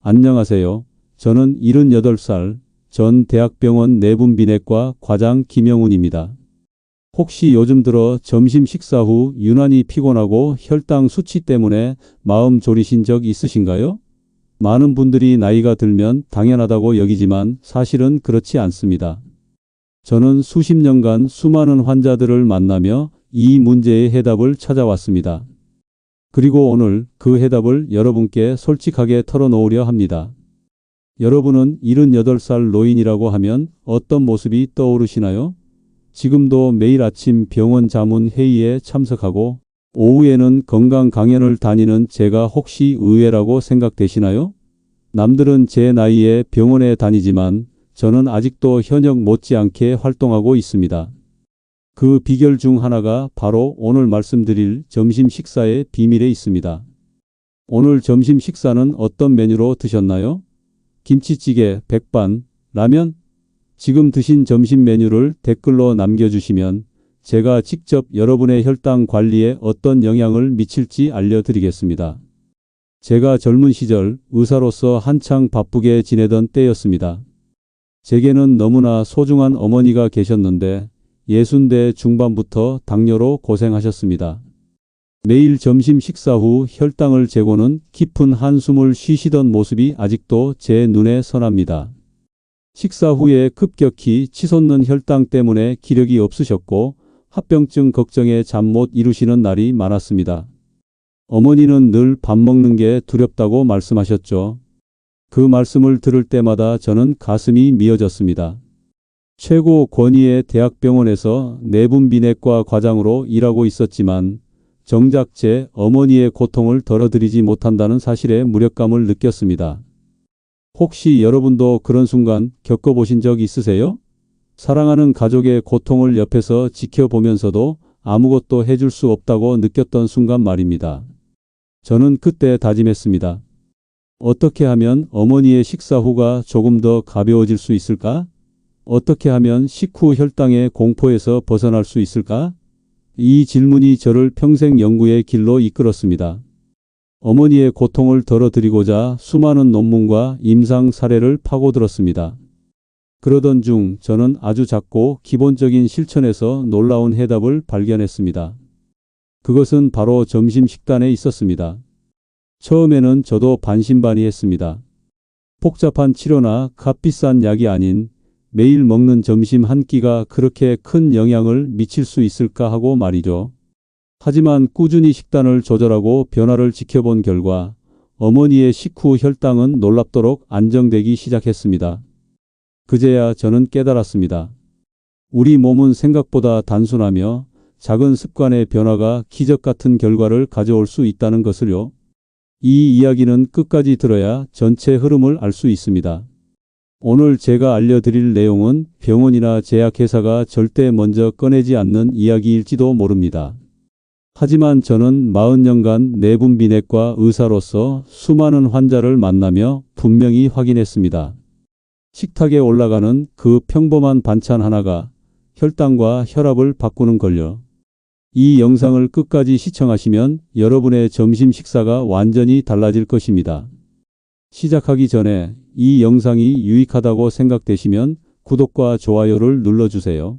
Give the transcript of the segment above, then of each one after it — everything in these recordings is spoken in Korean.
안녕하세요. 저는 78살 전 대학병원 내분비내과 과장 김영훈입니다. 혹시 요즘 들어 점심 식사 후 유난히 피곤하고 혈당 수치 때문에 마음 졸이신 적 있으신가요? 많은 분들이 나이가 들면 당연하다고 여기지만 사실은 그렇지 않습니다. 저는 수십 년간 수많은 환자들을 만나며 이 문제의 해답을 찾아왔습니다. 그리고 오늘 그 해답을 여러분께 솔직하게 털어놓으려 합니다. 여러분은 78살 노인이라고 하면 어떤 모습이 떠오르시나요? 지금도 매일 아침 병원 자문 회의에 참석하고 오후에는 건강 강연을 다니는 제가 혹시 의외라고 생각되시나요? 남들은 제 나이에 병원에 다니지만 저는 아직도 현역 못지않게 활동하고 있습니다. 그 비결 중 하나가 바로 오늘 말씀드릴 점심 식사의 비밀에 있습니다. 오늘 점심 식사는 어떤 메뉴로 드셨나요? 김치찌개, 백반, 라면? 지금 드신 점심 메뉴를 댓글로 남겨주시면 제가 직접 여러분의 혈당 관리에 어떤 영향을 미칠지 알려드리겠습니다. 제가 젊은 시절 의사로서 한창 바쁘게 지내던 때였습니다. 제게는 너무나 소중한 어머니가 계셨는데 60대 중반부터 당뇨로 고생하셨습니다. 매일 점심 식사 후 혈당을 재고는 깊은 한숨을 쉬시던 모습이 아직도 제 눈에 선합니다. 식사 후에 급격히 치솟는 혈당 때문에 기력이 없으셨고 합병증 걱정에 잠 못 이루시는 날이 많았습니다. 어머니는 늘 밥 먹는 게 두렵다고 말씀하셨죠. 그 말씀을 들을 때마다 저는 가슴이 미어졌습니다. 최고 권위의 대학병원에서 내분비내과 과장으로 일하고 있었지만 정작 제 어머니의 고통을 덜어드리지 못한다는 사실에 무력감을 느꼈습니다. 혹시 여러분도 그런 순간 겪어보신 적 있으세요? 사랑하는 가족의 고통을 옆에서 지켜보면서도 아무것도 해줄 수 없다고 느꼈던 순간 말입니다. 저는 그때 다짐했습니다. 어떻게 하면 어머니의 식사 후가 조금 더 가벼워질 수 있을까? 어떻게 하면 식후 혈당의 공포에서 벗어날 수 있을까? 이 질문이 저를 평생 연구의 길로 이끌었습니다. 어머니의 고통을 덜어드리고자 수많은 논문과 임상 사례를 파고들었습니다. 그러던 중 저는 아주 작고 기본적인 실천에서 놀라운 해답을 발견했습니다. 그것은 바로 점심 식단에 있었습니다. 처음에는 저도 반신반의했습니다. 복잡한 치료나 값비싼 약이 아닌 매일 먹는 점심 한 끼가 그렇게 큰 영향을 미칠 수 있을까 하고 말이죠. 하지만 꾸준히 식단을 조절하고 변화를 지켜본 결과 어머니의 식후 혈당은 놀랍도록 안정되기 시작했습니다. 그제야 저는 깨달았습니다. 우리 몸은 생각보다 단순하며 작은 습관의 변화가 기적 같은 결과를 가져올 수 있다는 것을요. 이 이야기는 끝까지 들어야 전체 흐름을 알 수 있습니다. 오늘 제가 알려드릴 내용은 병원이나 제약회사가 절대 먼저 꺼내지 않는 이야기일지도 모릅니다. 하지만 저는 40년간 내분비내과 의사로서 수많은 환자를 만나며 분명히 확인했습니다. 식탁에 올라가는 그 평범한 반찬 하나가 혈당과 혈압을 바꾸는 걸요. 이 영상을 끝까지 시청하시면 여러분의 점심 식사가 완전히 달라질 것입니다. 시작하기 전에 이 영상이 유익하다고 생각되시면 구독과 좋아요를 눌러주세요.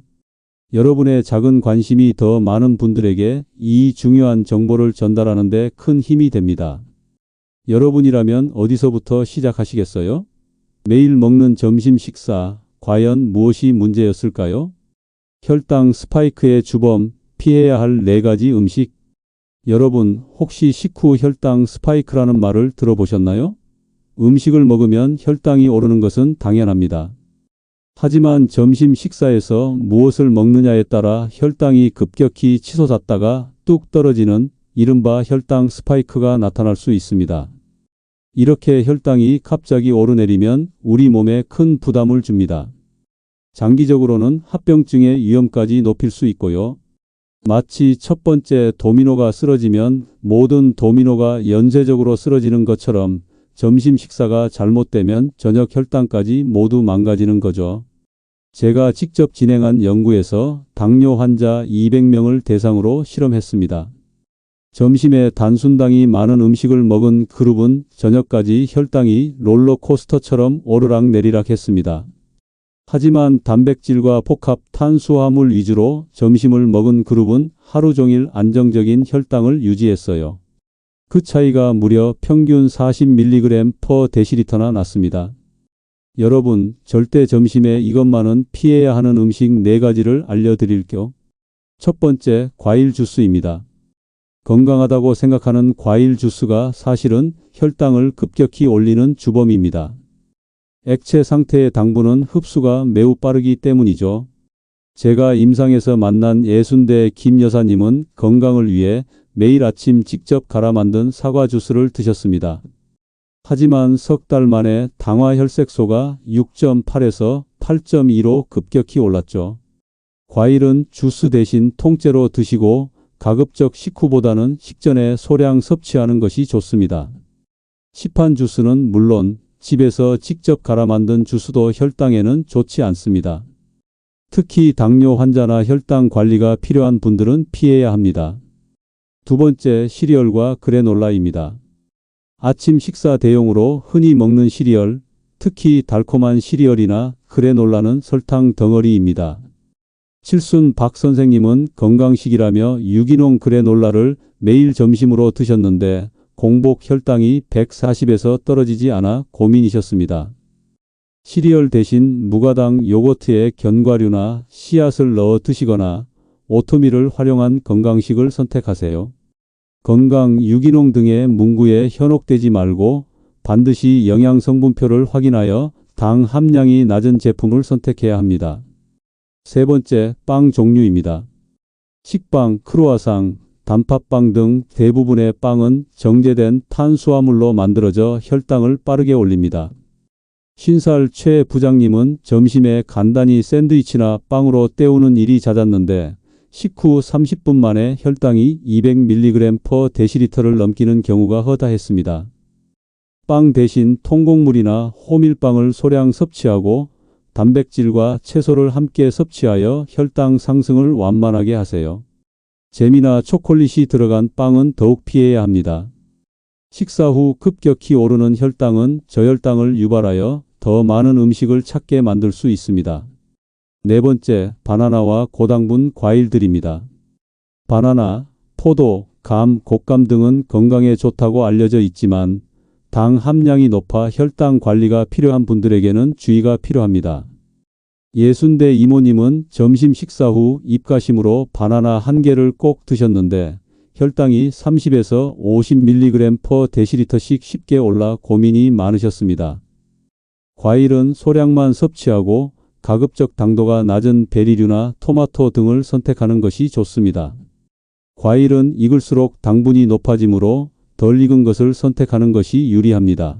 여러분의 작은 관심이 더 많은 분들에게 이 중요한 정보를 전달하는 데 큰 힘이 됩니다. 여러분이라면 어디서부터 시작하시겠어요? 매일 먹는 점심 식사, 과연 무엇이 문제였을까요? 혈당 스파이크의 주범, 피해야 할 4가지 음식. 여러분, 혹시 식후 혈당 스파이크라는 말을 들어보셨나요? 음식을 먹으면 혈당이 오르는 것은 당연합니다. 하지만 점심 식사에서 무엇을 먹느냐에 따라 혈당이 급격히 치솟았다가 뚝 떨어지는 이른바 혈당 스파이크가 나타날 수 있습니다. 이렇게 혈당이 갑자기 오르내리면 우리 몸에 큰 부담을 줍니다. 장기적으로는 합병증의 위험까지 높일 수 있고요. 마치 첫 번째 도미노가 쓰러지면 모든 도미노가 연쇄적으로 쓰러지는 것처럼 점심 식사가 잘못되면 저녁 혈당까지 모두 망가지는 거죠. 제가 직접 진행한 연구에서 당뇨 환자 200명을 대상으로 실험했습니다. 점심에 단순당이 많은 음식을 먹은 그룹은 저녁까지 혈당이 롤러코스터처럼 오르락내리락 했습니다. 하지만 단백질과 복합 탄수화물 위주로 점심을 먹은 그룹은 하루 종일 안정적인 혈당을 유지했어요. 그 차이가 무려 평균 40mg/dl나 났습니다. 여러분, 절대 점심에 이것만은 피해야 하는 음식 4가지를 알려드릴게요. 첫 번째, 과일 주스입니다. 건강하다고 생각하는 과일 주스가 사실은 혈당을 급격히 올리는 주범입니다. 액체 상태의 당분은 흡수가 매우 빠르기 때문이죠. 제가 임상에서 만난 예순대 김 여사님은 건강을 위해 매일 아침 직접 갈아 만든 사과 주스를 드셨습니다. 하지만 석 달 만에 당화 혈색소가 6.8에서 8.2로 급격히 올랐죠. 과일은 주스 대신 통째로 드시고 가급적 식후보다는 식전에 소량 섭취하는 것이 좋습니다. 시판 주스는 물론 집에서 직접 갈아 만든 주스도 혈당에는 좋지 않습니다. 특히 당뇨 환자나 혈당 관리가 필요한 분들은 피해야 합니다. 두 번째, 시리얼과 그래놀라입니다. 아침 식사 대용으로 흔히 먹는 시리얼, 특히 달콤한 시리얼이나 그래놀라는 설탕 덩어리입니다. 칠순 박 선생님은 건강식이라며 유기농 그래놀라를 매일 점심으로 드셨는데 공복 혈당이 140에서 떨어지지 않아 고민이셨습니다. 시리얼 대신 무가당 요거트에 견과류나 씨앗을 넣어 드시거나 오트밀을 활용한 건강식을 선택하세요. 건강, 유기농 등의 문구에 현혹되지 말고 반드시 영양성분표를 확인하여 당 함량이 낮은 제품을 선택해야 합니다. 세 번째, 빵 종류입니다. 식빵, 크루아상, 단팥빵 등 대부분의 빵은 정제된 탄수화물로 만들어져 혈당을 빠르게 올립니다. 50살 최 부장님은 점심에 간단히 샌드위치나 빵으로 때우는 일이 잦았는데 식후 30분 만에 혈당이 200mg/dl를 넘기는 경우가 허다했습니다. 빵 대신 통곡물이나 호밀빵을 소량 섭취하고 단백질과 채소를 함께 섭취하여 혈당 상승을 완만하게 하세요. 잼이나 초콜릿이 들어간 빵은 더욱 피해야 합니다. 식사 후 급격히 오르는 혈당은 저혈당을 유발하여 더 많은 음식을 찾게 만들 수 있습니다. 네 번째, 바나나와 고당분 과일들입니다. 바나나, 포도, 감, 곶감 등은 건강에 좋다고 알려져 있지만 당 함량이 높아 혈당 관리가 필요한 분들에게는 주의가 필요합니다. 예순대 이모님은 점심 식사 후 입가심으로 바나나 1개를 꼭 드셨는데 혈당이 30에서 50mg/dl씩 쉽게 올라 고민이 많으셨습니다. 과일은 소량만 섭취하고 가급적 당도가 낮은 베리류나 토마토 등을 선택하는 것이 좋습니다. 과일은 익을수록 당분이 높아지므로 덜 익은 것을 선택하는 것이 유리합니다.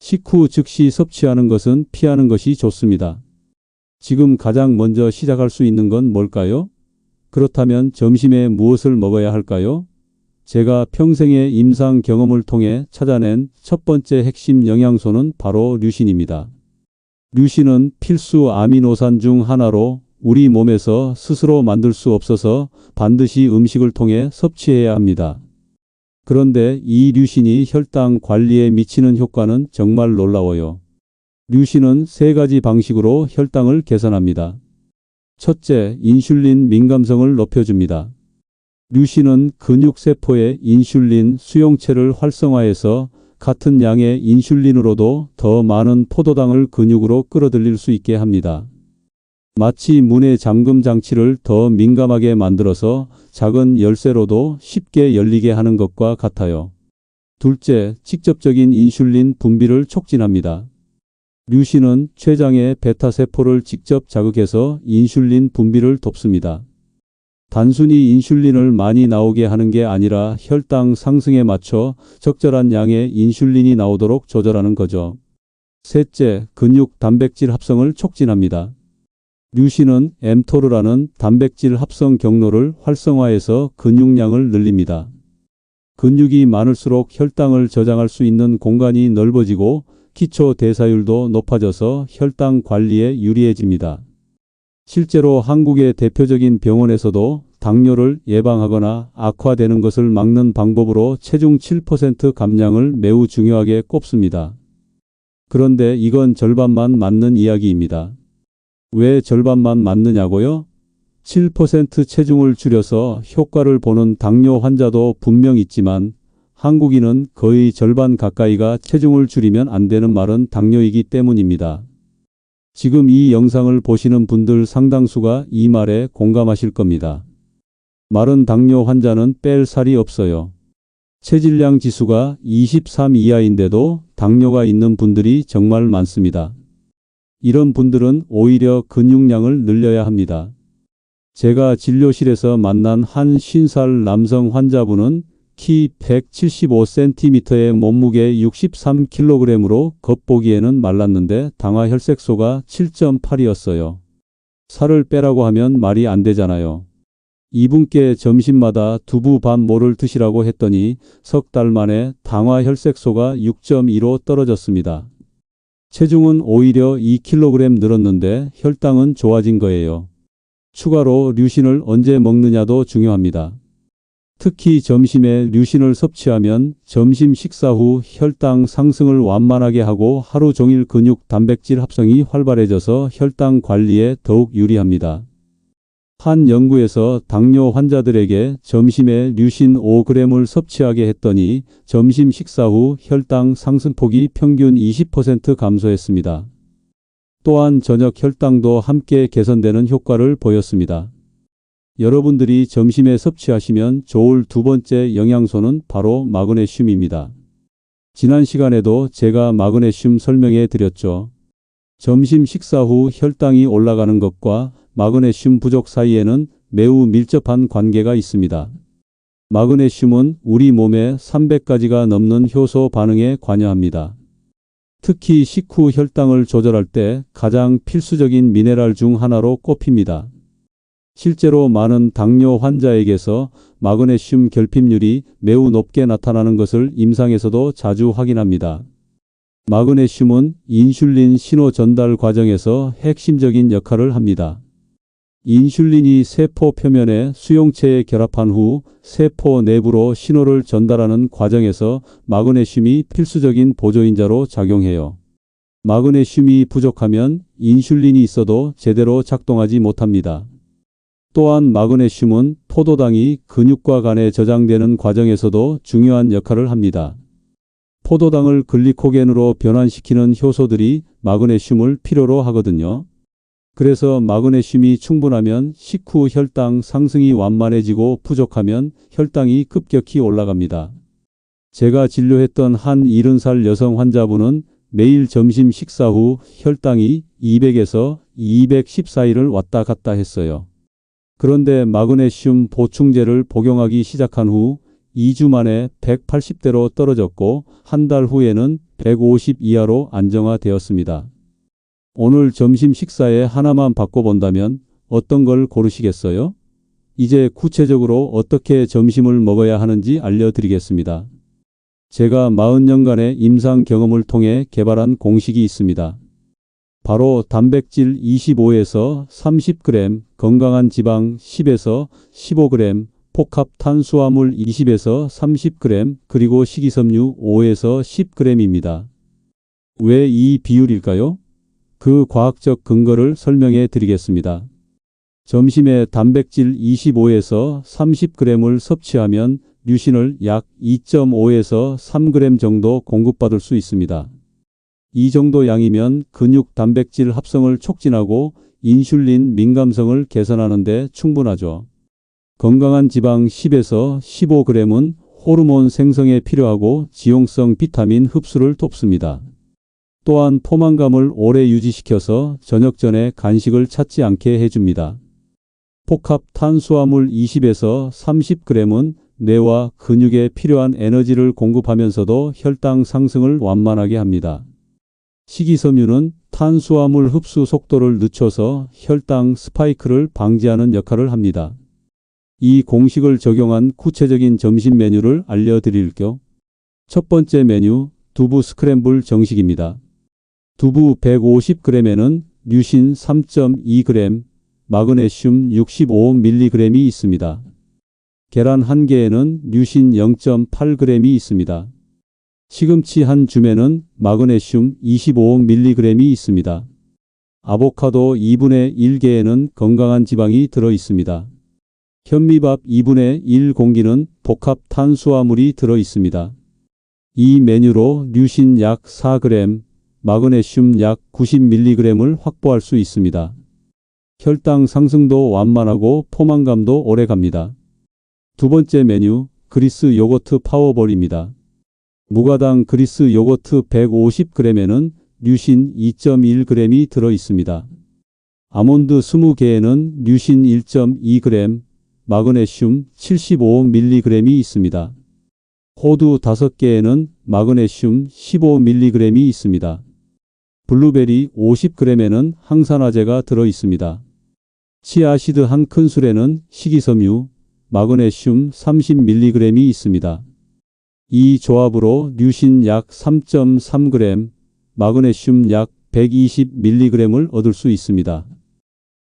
식후 즉시 섭취하는 것은 피하는 것이 좋습니다. 지금 가장 먼저 시작할 수 있는 건 뭘까요? 그렇다면 점심에 무엇을 먹어야 할까요? 제가 평생의 임상 경험을 통해 찾아낸 첫 번째 핵심 영양소는 바로 류신입니다. 류신은 필수 아미노산 중 하나로 우리 몸에서 스스로 만들 수 없어서 반드시 음식을 통해 섭취해야 합니다. 그런데 이 류신이 혈당 관리에 미치는 효과는 정말 놀라워요. 류신은 3가지 방식으로 혈당을 개선합니다. 첫째, 인슐린 민감성을 높여줍니다. 류신은 근육세포의 인슐린 수용체를 활성화해서 같은 양의 인슐린으로도 더 많은 포도당을 근육으로 끌어들일 수 있게 합니다. 마치 문의 잠금 장치를 더 민감하게 만들어서 작은 열쇠로도 쉽게 열리게 하는 것과 같아요. 둘째, 직접적인 인슐린 분비를 촉진합니다. 류신은 췌장의 베타세포를 직접 자극해서 인슐린 분비를 돕습니다. 단순히 인슐린을 많이 나오게 하는 게 아니라 혈당 상승에 맞춰 적절한 양의 인슐린이 나오도록 조절하는 거죠. 셋째, 근육 단백질 합성을 촉진합니다. 류신은 엠토르라는 단백질 합성 경로를 활성화해서 근육량을 늘립니다. 근육이 많을수록 혈당을 저장할 수 있는 공간이 넓어지고 기초 대사율도 높아져서 혈당 관리에 유리해집니다. 실제로 한국의 대표적인 병원에서도 당뇨를 예방하거나 악화되는 것을 막는 방법으로 체중 7% 감량을 매우 중요하게 꼽습니다. 그런데 이건 절반만 맞는 이야기입니다. 왜 절반만 맞느냐고요? 7% 체중을 줄여서 효과를 보는 당뇨 환자도 분명 있지만 한국인은 거의 절반 가까이가 체중을 줄이면 안 되는 말은 당뇨이기 때문입니다. 지금 이 영상을 보시는 분들 상당수가 이 말에 공감하실 겁니다. 마른 당뇨 환자는 뺄 살이 없어요. 체질량 지수가 23 이하인데도 당뇨가 있는 분들이 정말 많습니다. 이런 분들은 오히려 근육량을 늘려야 합니다. 제가 진료실에서 만난 한 50살 남성 환자분은 키 175cm에 몸무게 63kg으로 겉보기에는 말랐는데 당화 혈색소가 7.8이었어요. 살을 빼라고 하면 말이 안 되잖아요. 이분께 점심마다 두부 반 모를 드시라고 했더니 석 달 만에 당화 혈색소가 6.2로 떨어졌습니다. 체중은 오히려 2kg 늘었는데 혈당은 좋아진 거예요. 추가로 류신을 언제 먹느냐도 중요합니다. 특히 점심에 류신을 섭취하면 점심 식사 후 혈당 상승을 완만하게 하고 하루 종일 근육 단백질 합성이 활발해져서 혈당 관리에 더욱 유리합니다. 한 연구에서 당뇨 환자들에게 점심에 류신 5g을 섭취하게 했더니 점심 식사 후 혈당 상승폭이 평균 20% 감소했습니다. 또한 저녁 혈당도 함께 개선되는 효과를 보였습니다. 여러분들이 점심에 섭취하시면 좋을 두 번째 영양소는 바로 마그네슘입니다. 지난 시간에도 제가 마그네슘 설명해 드렸죠. 점심 식사 후 혈당이 올라가는 것과 마그네슘 부족 사이에는 매우 밀접한 관계가 있습니다. 마그네슘은 우리 몸에 300가지가 넘는 효소 반응에 관여합니다. 특히 식후 혈당을 조절할 때 가장 필수적인 미네랄 중 하나로 꼽힙니다. 실제로 많은 당뇨 환자에게서 마그네슘 결핍률이 매우 높게 나타나는 것을 임상에서도 자주 확인합니다. 마그네슘은 인슐린 신호 전달 과정에서 핵심적인 역할을 합니다. 인슐린이 세포 표면에 수용체에 결합한 후 세포 내부로 신호를 전달하는 과정에서 마그네슘이 필수적인 보조인자로 작용해요. 마그네슘이 부족하면 인슐린이 있어도 제대로 작동하지 못합니다. 또한 마그네슘은 포도당이 근육과 간에 저장되는 과정에서도 중요한 역할을 합니다. 포도당을 글리코겐으로 변환시키는 효소들이 마그네슘을 필요로 하거든요. 그래서 마그네슘이 충분하면 식후 혈당 상승이 완만해지고 부족하면 혈당이 급격히 올라갑니다. 제가 진료했던 한 70살 여성 환자분은 매일 점심 식사 후 혈당이 200에서 210 사이를 왔다 갔다 했어요. 그런데 마그네슘 보충제를 복용하기 시작한 후 2주 만에 180대로 떨어졌고 한 달 후에는 150 이하로 안정화되었습니다. 오늘 점심 식사에 하나만 바꿔본다면 어떤 걸 고르시겠어요? 이제 구체적으로 어떻게 점심을 먹어야 하는지 알려드리겠습니다. 제가 40년간의 임상 경험을 통해 개발한 공식이 있습니다. 바로 단백질 25에서 30g, 건강한 지방 10에서 15g, 복합 탄수화물 20에서 30g, 그리고 식이섬유 5에서 10g입니다. 왜 이 비율일까요? 그 과학적 근거를 설명해 드리겠습니다. 점심에 단백질 25에서 30g을 섭취하면 류신을 약 2.5에서 3g 정도 공급받을 수 있습니다. 이 정도 양이면 근육 단백질 합성을 촉진하고 인슐린 민감성을 개선하는 데 충분하죠. 건강한 지방 10에서 15g은 호르몬 생성에 필요하고 지용성 비타민 흡수를 돕습니다. 또한 포만감을 오래 유지시켜서 저녁 전에 간식을 찾지 않게 해줍니다. 복합 탄수화물 20에서 30g은 뇌와 근육에 필요한 에너지를 공급하면서도 혈당 상승을 완만하게 합니다. 식이섬유는 탄수화물 흡수 속도를 늦춰서 혈당 스파이크를 방지하는 역할을 합니다. 이 공식을 적용한 구체적인 점심 메뉴를 알려드릴게요. 첫 번째 메뉴, 두부 스크램블 정식입니다. 두부 150g에는 류신 3.2g, 마그네슘 65mg이 있습니다. 계란 한 개에는 류신 0.8g이 있습니다. 시금치 한 줌에는 마그네슘 25mg이 있습니다. 아보카도 2분의 1개에는 건강한 지방이 들어 있습니다. 현미밥 2분의 1 공기는 복합 탄수화물이 들어 있습니다. 이 메뉴로 류신 약 4g, 마그네슘 약 90mg을 확보할 수 있습니다. 혈당 상승도 완만하고 포만감도 오래갑니다. 두 번째 메뉴, 그리스 요거트 파워볼입니다. 무가당 그리스 요거트 150g에는 류신 2.1g이 들어 있습니다. 아몬드 20개에는 류신 1.2g, 마그네슘 75mg이 있습니다. 호두 5개에는 마그네슘 15mg이 있습니다. 블루베리 50g에는 항산화제가 들어 있습니다. 치아시드 한 큰술에는 식이섬유, 마그네슘 30mg이 있습니다. 이 조합으로 류신 약 3.3g, 마그네슘 약 120mg을 얻을 수 있습니다.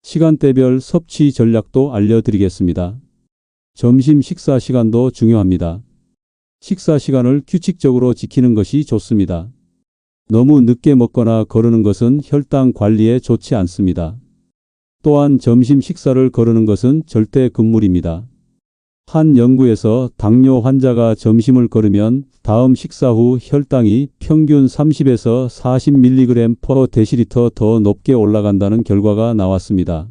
시간대별 섭취 전략도 알려드리겠습니다. 점심 식사 시간도 중요합니다. 식사 시간을 규칙적으로 지키는 것이 좋습니다. 너무 늦게 먹거나 거르는 것은 혈당 관리에 좋지 않습니다. 또한 점심 식사를 거르는 것은 절대 금물입니다. 한 연구에서 당뇨 환자가 점심을 거르면 다음 식사 후 혈당이 평균 30에서 40mg/dL 더 높게 올라간다는 결과가 나왔습니다.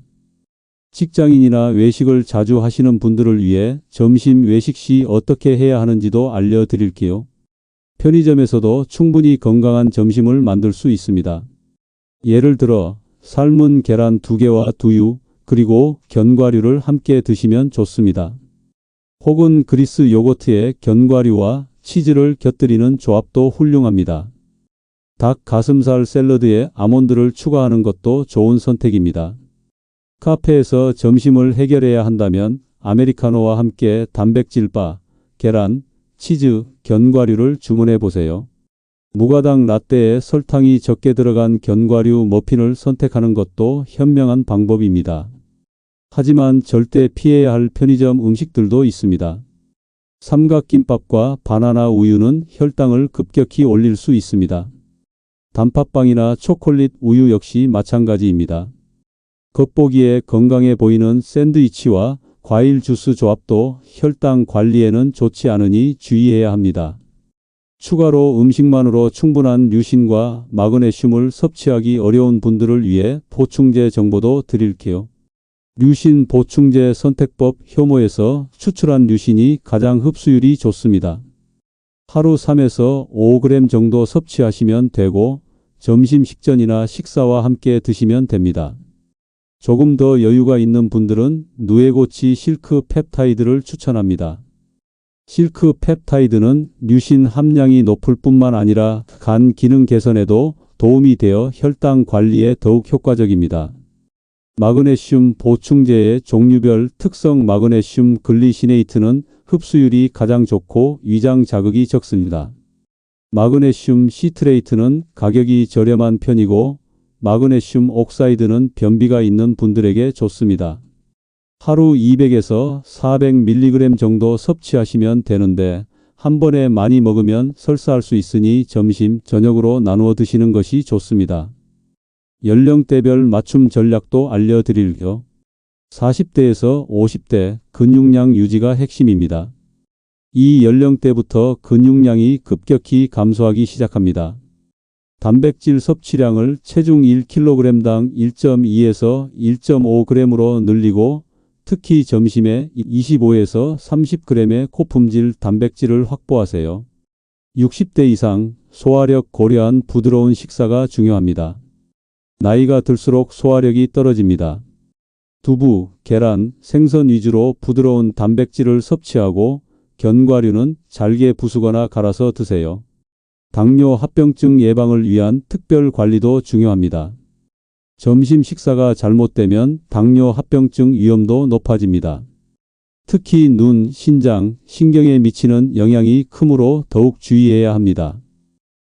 직장인이나 외식을 자주 하시는 분들을 위해 점심 외식 시 어떻게 해야 하는지도 알려드릴게요. 편의점에서도 충분히 건강한 점심을 만들 수 있습니다. 예를 들어 삶은 계란 2개와 두유, 그리고 견과류를 함께 드시면 좋습니다. 혹은 그리스 요거트에 견과류와 치즈를 곁들이는 조합도 훌륭합니다. 닭 가슴살 샐러드에 아몬드를 추가하는 것도 좋은 선택입니다. 카페에서 점심을 해결해야 한다면 아메리카노와 함께 단백질바, 계란, 치즈, 견과류를 주문해 보세요. 무가당 라떼에 설탕이 적게 들어간 견과류 머핀을 선택하는 것도 현명한 방법입니다. 하지만 절대 피해야 할 편의점 음식들도 있습니다. 삼각김밥과 바나나 우유는 혈당을 급격히 올릴 수 있습니다. 단팥빵이나 초콜릿 우유 역시 마찬가지입니다. 겉보기에 건강해 보이는 샌드위치와 과일 주스 조합도 혈당 관리에는 좋지 않으니 주의해야 합니다. 추가로 음식만으로 충분한 류신과 마그네슘을 섭취하기 어려운 분들을 위해 보충제 정보도 드릴게요. 류신 보충제 선택법 효모에서 추출한 류신이 가장 흡수율이 좋습니다. 하루 3에서 5g 정도 섭취하시면 되고 점심 식전이나 식사와 함께 드시면 됩니다. 조금 더 여유가 있는 분들은 누에고치 실크 펩타이드를 추천합니다. 실크 펩타이드는 류신 함량이 높을 뿐만 아니라 간 기능 개선에도 도움이 되어 혈당 관리에 더욱 효과적입니다. 마그네슘 보충제의 종류별 특성 마그네슘 글리시네이트는 흡수율이 가장 좋고 위장 자극이 적습니다. 마그네슘 시트레이트는 가격이 저렴한 편이고 마그네슘 옥사이드는 변비가 있는 분들에게 좋습니다. 하루 200에서 400mg 정도 섭취하시면 되는데 한 번에 많이 먹으면 설사할 수 있으니 점심, 저녁으로 나누어 드시는 것이 좋습니다. 연령대별 맞춤 전략도 알려드릴게요. 40대에서 50대 근육량 유지가 핵심입니다. 이 연령대부터 근육량이 급격히 감소하기 시작합니다. 단백질 섭취량을 체중 1kg당 1.2에서 1.5g으로 늘리고 특히 점심에 25에서 30g의 고품질 단백질을 확보하세요. 60대 이상 소화력 고려한 부드러운 식사가 중요합니다. 나이가 들수록 소화력이 떨어집니다. 두부, 계란, 생선 위주로 부드러운 단백질을 섭취하고 견과류는 잘게 부수거나 갈아서 드세요. 당뇨 합병증 예방을 위한 특별 관리도 중요합니다. 점심 식사가 잘못되면 당뇨 합병증 위험도 높아집니다. 특히 눈, 신장, 신경에 미치는 영향이 크므로 더욱 주의해야 합니다.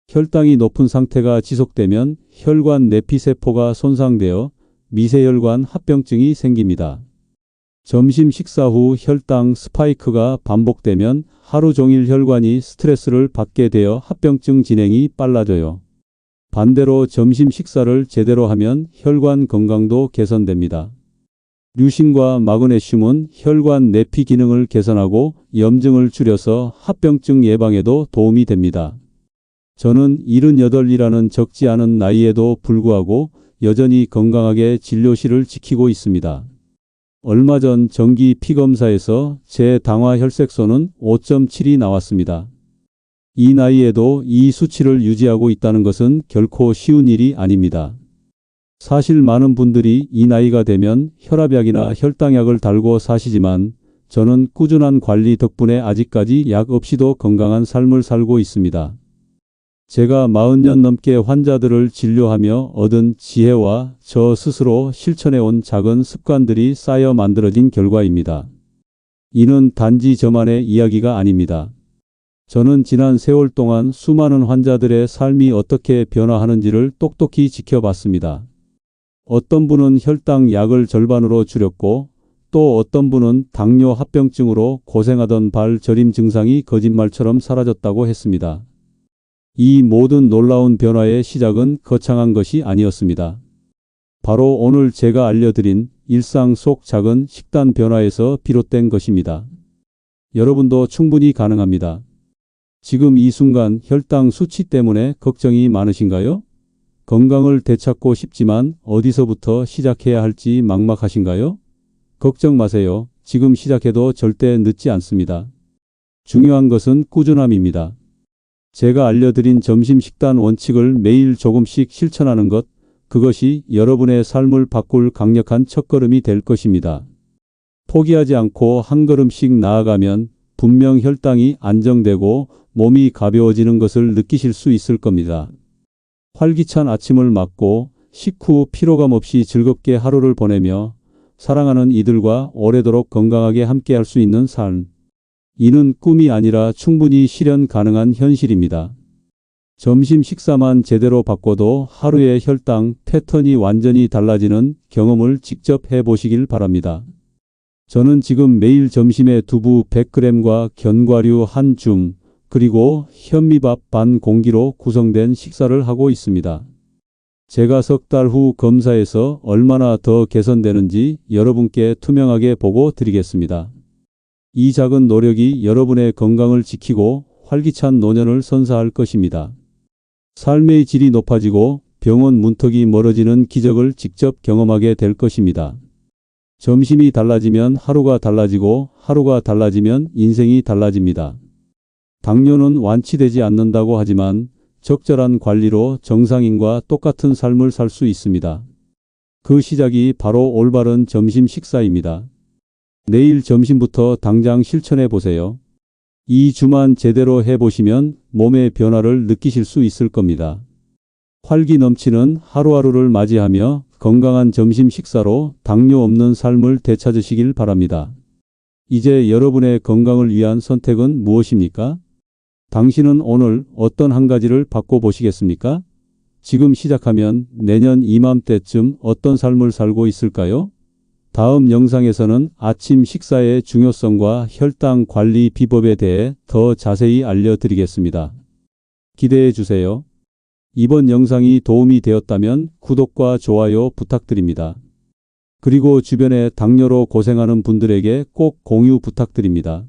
혈당이 높은 상태가 지속되면 혈관 내피세포가 손상되어 미세혈관 합병증이 생깁니다. 점심 식사 후 혈당 스파이크가 반복되면 하루 종일 혈관이 스트레스를 받게 되어 합병증 진행이 빨라져요. 반대로 점심 식사를 제대로 하면 혈관 건강도 개선됩니다. 류신과 마그네슘은 혈관 내피 기능을 개선하고 염증을 줄여서 합병증 예방에도 도움이 됩니다. 저는 78이라는 적지 않은 나이에도 불구하고 여전히 건강하게 진료실을 지키고 있습니다. 얼마 전 정기 피검사에서 제 당화 혈색소는 5.7이 나왔습니다. 이 나이에도 이 수치를 유지하고 있다는 것은 결코 쉬운 일이 아닙니다. 사실 많은 분들이 이 나이가 되면 혈압약이나 혈당약을 달고 사시지만 저는 꾸준한 관리 덕분에 아직까지 약 없이도 건강한 삶을 살고 있습니다. 제가 40년 넘게 환자들을 진료하며 얻은 지혜와 저 스스로 실천해온 작은 습관들이 쌓여 만들어진 결과입니다. 이는 단지 저만의 이야기가 아닙니다. 저는 지난 세월 동안 수많은 환자들의 삶이 어떻게 변화하는지를 똑똑히 지켜봤습니다. 어떤 분은 혈당 약을 절반으로 줄였고 또 어떤 분은 당뇨 합병증으로 고생하던 발 저림 증상이 거짓말처럼 사라졌다고 했습니다. 이 모든 놀라운 변화의 시작은 거창한 것이 아니었습니다. 바로 오늘 제가 알려드린 일상 속 작은 식단 변화에서 비롯된 것입니다. 여러분도 충분히 가능합니다. 지금 이 순간 혈당 수치 때문에 걱정이 많으신가요? 건강을 되찾고 싶지만 어디서부터 시작해야 할지 막막하신가요? 걱정 마세요. 지금 시작해도 절대 늦지 않습니다. 중요한 것은 꾸준함입니다. 제가 알려드린 점심 식단 원칙을 매일 조금씩 실천하는 것, 그것이 여러분의 삶을 바꿀 강력한 첫걸음이 될 것입니다. 포기하지 않고 한 걸음씩 나아가면 분명 혈당이 안정되고 몸이 가벼워지는 것을 느끼실 수 있을 겁니다. 활기찬 아침을 맞고 식후 피로감 없이 즐겁게 하루를 보내며 사랑하는 이들과 오래도록 건강하게 함께할 수 있는 삶. 이는 꿈이 아니라 충분히 실현 가능한 현실입니다. 점심 식사만 제대로 바꿔도 하루의 혈당 패턴이 완전히 달라지는 경험을 직접 해보시길 바랍니다. 저는 지금 매일 점심에 두부 100g과 견과류 한 줌, 그리고 현미밥 반 공기로 구성된 식사를 하고 있습니다. 제가 석 달 후 검사에서 얼마나 더 개선되는지 여러분께 투명하게 보고 드리겠습니다. 이 작은 노력이 여러분의 건강을 지키고 활기찬 노년을 선사할 것입니다. 삶의 질이 높아지고 병원 문턱이 멀어지는 기적을 직접 경험하게 될 것입니다. 점심이 달라지면 하루가 달라지고 하루가 달라지면 인생이 달라집니다. 당뇨는 완치되지 않는다고 하지만 적절한 관리로 정상인과 똑같은 삶을 살 수 있습니다. 그 시작이 바로 올바른 점심 식사입니다. 내일 점심부터 당장 실천해 보세요. 이 주만 제대로 해보시면 몸의 변화를 느끼실 수 있을 겁니다. 활기 넘치는 하루하루를 맞이하며 건강한 점심 식사로 당뇨 없는 삶을 되찾으시길 바랍니다. 이제 여러분의 건강을 위한 선택은 무엇입니까? 당신은 오늘 어떤 한 가지를 바꿔보시겠습니까? 지금 시작하면 내년 이맘때쯤 어떤 삶을 살고 있을까요? 다음 영상에서는 아침 식사의 중요성과 혈당 관리 비법에 대해 더 자세히 알려드리겠습니다. 기대해 주세요. 이번 영상이 도움이 되었다면 구독과 좋아요 부탁드립니다. 그리고 주변에 당뇨로 고생하는 분들에게 꼭 공유 부탁드립니다.